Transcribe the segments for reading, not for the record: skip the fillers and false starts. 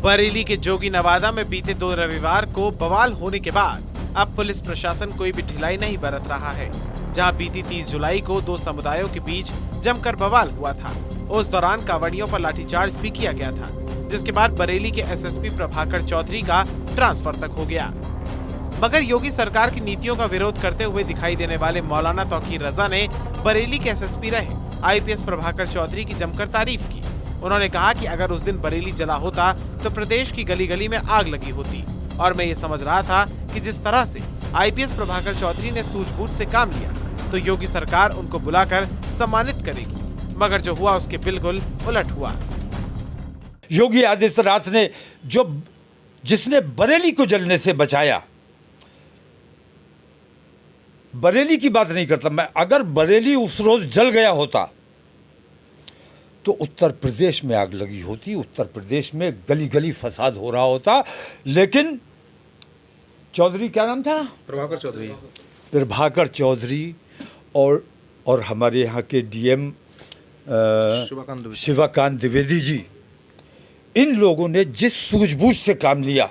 बरेली के जोगी नवादा में बीते 2 रविवार को बवाल होने के बाद अब पुलिस प्रशासन कोई भी ढिलाई नहीं बरत रहा है। जहां बीती 30 जुलाई को 2 समुदायों के बीच जमकर बवाल हुआ था, उस दौरान कांवड़ियों पर लाठीचार्ज भी किया गया था, जिसके बाद बरेली के एसएसपी प्रभाकर चौधरी का ट्रांसफर तक हो गया। मगर योगी सरकार की नीतियों का विरोध करते हुए दिखाई देने वाले मौलाना तौकीर रजा ने बरेली के एसएसपी रहे आईपीएस प्रभाकर चौधरी की जमकर तारीफ की। उन्होंने कहा कि अगर उस दिन बरेली जला होता तो प्रदेश की गली गली में आग लगी होती, और मैं ये समझ रहा था कि जिस तरह से आईपीएस प्रभाकर चौधरी ने सूझबूझ से काम लिया तो योगी सरकार उनको बुलाकर सम्मानित करेगी, मगर जो हुआ उसके बिल्कुल उलट हुआ। योगी आदित्यनाथ ने जिसने बरेली को जलने से बचाया, बरेली की बात नहीं करता मैं, अगर बरेली उस रोज जल गया होता तो उत्तर प्रदेश में आग लगी होती, उत्तर प्रदेश में गली गली फसाद हो रहा होता। लेकिन चौधरी, क्या नाम था? प्रभाकर चौधरी और हमारे यहाँ के डीएम शिवकांत द्विवेदी जी, इन लोगों ने जिस सूझबूझ से काम लिया,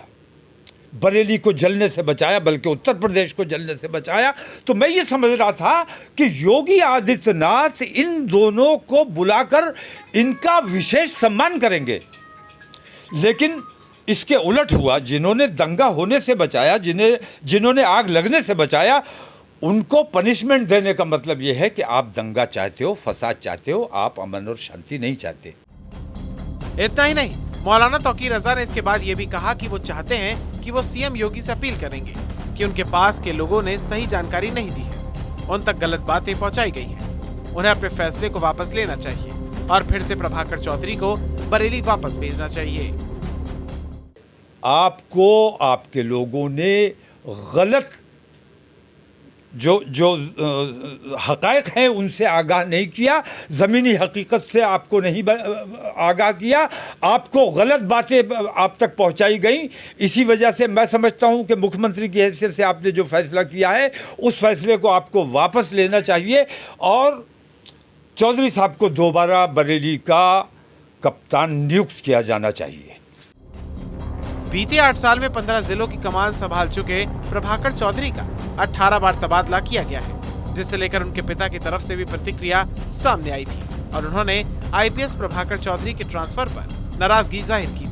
बरेली को जलने से बचाया, बल्कि उत्तर प्रदेश को जलने से बचाया, तो मैं ये समझ रहा था कि योगी आदित्यनाथ इन दोनों को बुलाकर इनका विशेष सम्मान करेंगे। लेकिन इसके उलट हुआ। जिन्होंने दंगा होने से बचाया, जिन्होंने आग लगने से बचाया, उनको पनिशमेंट देने का मतलब यह है कि आप दंगा चाहते हो, फसाद चाहते हो, आप अमन और शांति नहीं चाहते। इतना ही नहीं, मौलाना तौकीर रजा ने इसके बाद ये भी कहा कि वो चाहते हैं कि वो सीएम योगी से अपील करेंगे कि उनके पास के लोगों ने सही जानकारी नहीं दी है, उन तक गलत बातें पहुंचाई गई हैं। उन्हें अपने फैसले को वापस लेना चाहिए और फिर से प्रभाकर चौधरी को बरेली वापस भेजना चाहिए। आपको आपके लोगों ने गलत जो हक़ाइक़ हैं उनसे आगाह नहीं किया, ज़मीनी हकीकत से आपको नहीं आगाह किया, आपको गलत बातें आप तक पहुंचाई गई। इसी वजह से मैं समझता हूं कि मुख्यमंत्री की हैसियत से आपने जो फैसला किया है उस फैसले को आपको वापस लेना चाहिए और चौधरी साहब को दोबारा बरेली का कप्तान नियुक्त किया जाना चाहिए। बीते 8 साल में 15 जिलों की कमान संभाल चुके प्रभाकर चौधरी का 18 बार तबादला किया गया है, जिससे लेकर उनके पिता की तरफ से भी प्रतिक्रिया सामने आई थी और उन्होंने आईपीएस प्रभाकर चौधरी के ट्रांसफर पर नाराजगी जाहिर की।